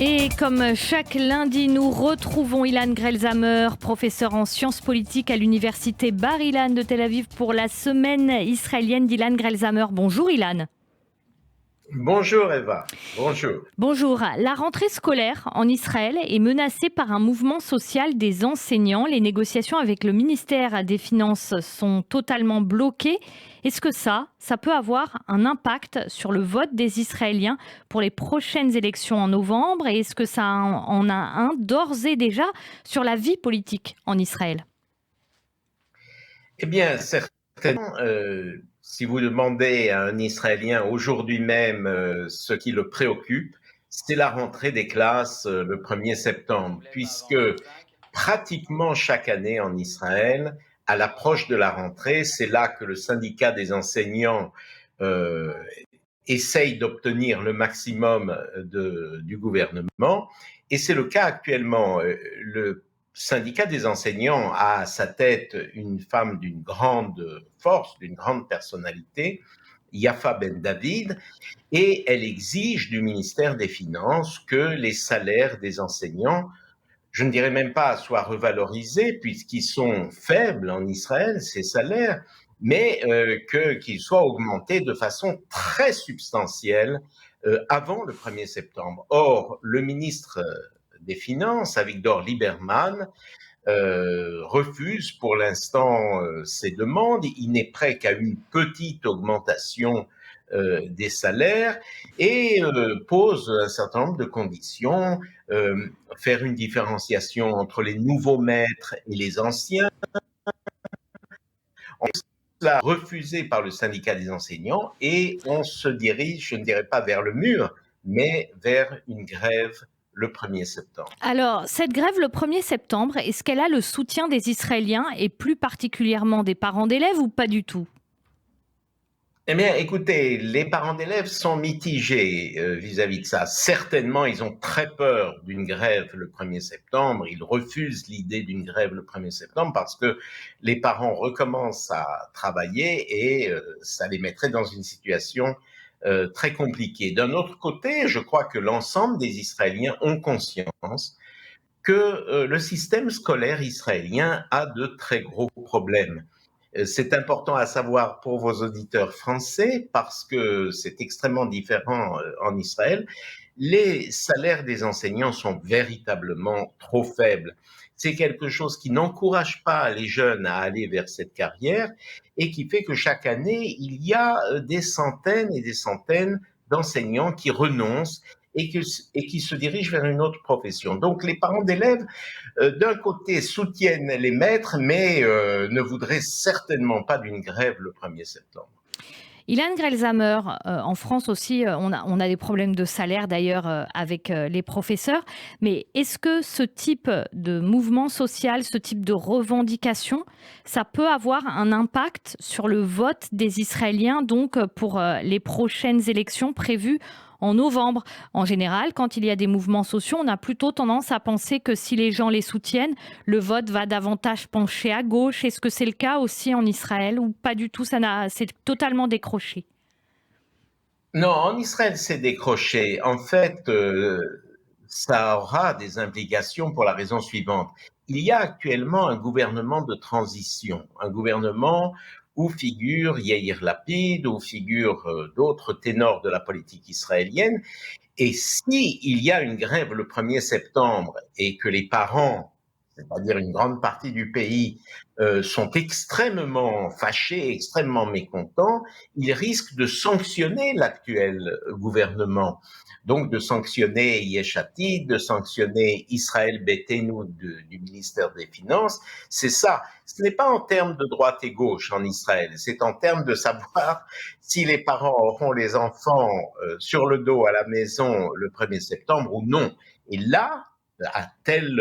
Et comme chaque lundi, nous retrouvons Ilan Grelzamer, professeur en sciences politiques à l'université Bar-Ilan de Tel Aviv pour la semaine israélienne d'Ilan Grelzamer. Bonjour Ilan. Bonjour Eva, bonjour. Bonjour. La rentrée scolaire en Israël est menacée par un mouvement social des enseignants. Les négociations avec le ministère des Finances sont totalement bloquées. Est-ce que ça peut avoir un impact sur le vote des Israéliens pour les prochaines élections en novembre? Et est-ce que ça en a un d'ores et déjà sur la vie politique en Israël? Eh bien, certainement, si vous demandez à un Israélien aujourd'hui même ce qui le préoccupe, c'est la rentrée des classes le 1er septembre, puisque pratiquement chaque année en Israël, à l'approche de la rentrée, c'est là que le syndicat des enseignants euh, essaye d'obtenir le maximum du gouvernement. Et c'est le cas actuellement. Le syndicat des enseignants a à sa tête une femme d'une grande force, d'une grande personnalité, Yafa Ben David, et elle exige du ministère des Finances que les salaires des enseignants, je ne dirais même pas soient revalorisés, puisqu'ils sont faibles en Israël, ces salaires, mais qu'ils soient augmentés de façon très substantielle avant le 1er septembre. Or, le ministre des Finances, Avigdor Lieberman, refuse pour l'instant ces demandes. Il n'est prêt qu'à une petite augmentation des salaires et pose un certain nombre de conditions, faire une différenciation entre les nouveaux maîtres et les anciens. Cela refusé par le syndicat des enseignants et on se dirige, je ne dirais pas vers le mur, mais vers une grève le 1er septembre. Alors, cette grève le 1er septembre, est-ce qu'elle a le soutien des Israéliens et plus particulièrement des parents d'élèves ou pas du tout? Eh bien, écoutez, les parents d'élèves sont mitigés vis-à-vis de ça. Certainement, ils ont très peur d'une grève le 1er septembre. Ils refusent l'idée d'une grève le 1er septembre parce que les parents recommencent à travailler et ça les mettrait dans une situation très compliquée. D'un autre côté, je crois que l'ensemble des Israéliens ont conscience que le système scolaire israélien a de très gros problèmes. C'est important à savoir pour vos auditeurs français parce que c'est extrêmement différent en Israël. Les salaires des enseignants sont véritablement trop faibles. C'est quelque chose qui n'encourage pas les jeunes à aller vers cette carrière et qui fait que chaque année, il y a des centaines et des centaines d'enseignants qui renoncent et qui se dirigent vers une autre profession. Donc les parents d'élèves d'un côté soutiennent les maîtres, mais ne voudraient certainement pas d'une grève le 1er septembre. Ilan Grelzamer, en France aussi, on a des problèmes de salaire d'ailleurs avec les professeurs. Mais est-ce que ce type de mouvement social, ce type de revendication, ça peut avoir un impact sur le vote des Israéliens, donc pour les prochaines élections prévues en novembre? En général, quand il y a des mouvements sociaux, on a plutôt tendance à penser que si les gens les soutiennent, le vote va davantage pencher à gauche. Est-ce que c'est le cas aussi en Israël ou pas du tout? C'est totalement décroché. Non, en Israël, c'est décroché. En fait, ça aura des implications pour la raison suivante. Il y a actuellement un gouvernement de transition, un gouvernement où figure Yair Lapid, où figurent d'autres ténors de la politique israélienne. Et si il y a une grève le 1er septembre et que les parents, c'est-à-dire une grande partie du pays, sont extrêmement fâchés, extrêmement mécontents, ils risquent de sanctionner l'actuel gouvernement. Donc de sanctionner Yesh Atid, de sanctionner Israël Beitenu du ministère des Finances. C'est ça. Ce n'est pas en termes de droite et gauche en Israël, c'est en termes de savoir si les parents auront les enfants sur le dos à la maison le 1er septembre ou non. Et là, à telle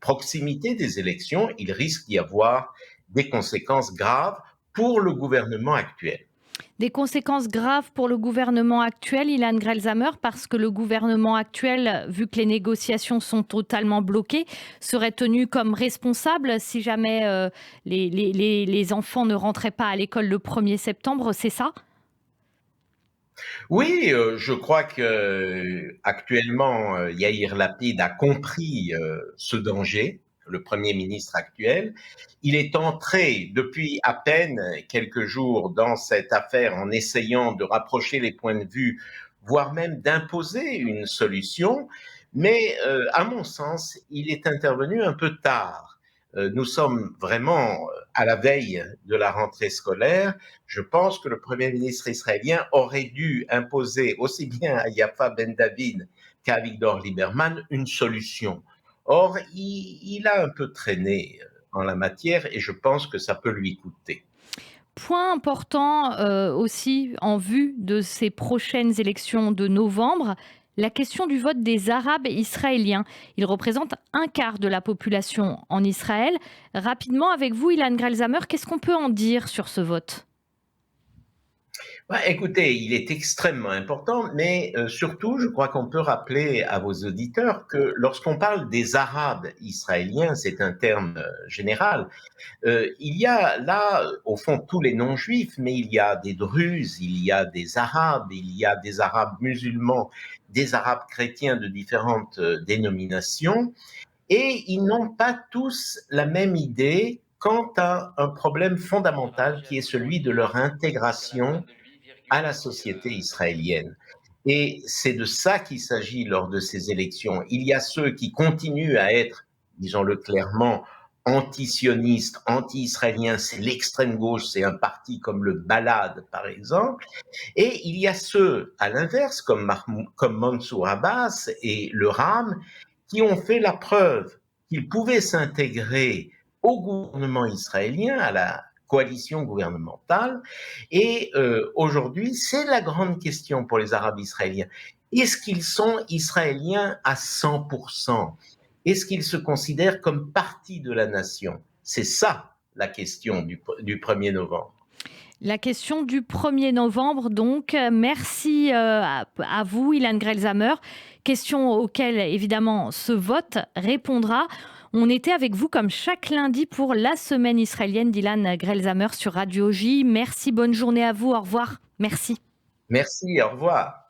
proximité des élections, il risque d'y avoir des conséquences graves pour le gouvernement actuel. Des conséquences graves pour le gouvernement actuel, Ilan Grelzamer, parce que le gouvernement actuel, vu que les négociations sont totalement bloquées, serait tenu comme responsable si jamais les enfants ne rentraient pas à l'école le 1er septembre, c'est ça? Oui, je crois que actuellement, Yair Lapid a compris ce danger, le Premier ministre actuel. Il est entré depuis à peine quelques jours dans cette affaire en essayant de rapprocher les points de vue, voire même d'imposer une solution. Mais à mon sens, il est intervenu un peu tard. Nous sommes vraiment à la veille de la rentrée scolaire. Je pense que le Premier ministre israélien aurait dû imposer aussi bien à Yafa Ben David qu'à Victor Lieberman une solution. Or, il a un peu traîné en la matière et je pense que ça peut lui coûter. Point important aussi en vue de ces prochaines élections de novembre, la question du vote des Arabes israéliens. Ils représentent un quart de la population en Israël. Rapidement, avec vous, Ilan Grelzamer, qu'est-ce qu'on peut en dire sur ce vote? Bah, écoutez, il est extrêmement important, mais surtout, je crois qu'on peut rappeler à vos auditeurs que lorsqu'on parle des Arabes israéliens, c'est un terme général. Il y a là, au fond, tous les non-juifs, mais il y a des Druzes, il y a des Arabes, il y a des Arabes musulmans, des Arabes chrétiens de différentes dénominations, et ils n'ont pas tous la même idée quant à un problème fondamental qui est celui de leur intégration à la société israélienne. Et c'est de ça qu'il s'agit lors de ces élections. Il y a ceux qui continuent à être, disons-le clairement, anti-sionistes, anti-israéliens, c'est l'extrême gauche, c'est un parti comme le Balad, par exemple. Et il y a ceux, à l'inverse, comme Mansour Abbas et le RAM, qui ont fait la preuve qu'ils pouvaient s'intégrer au gouvernement israélien, à la coalition gouvernementale. Et aujourd'hui, c'est la grande question pour les Arabes israéliens. Est-ce qu'ils sont israéliens à 100%? Est-ce qu'ils se considèrent comme partie de la nation? C'est ça la question du 1er novembre. La question du 1er novembre, donc. Merci à vous, Ilan Grelzamer. Question auquel, évidemment, ce vote répondra. On était avec vous comme chaque lundi pour la semaine israélienne d'Ilan Grelzamer sur Radio J. Merci, bonne journée à vous. Au revoir. Merci. Merci, au revoir.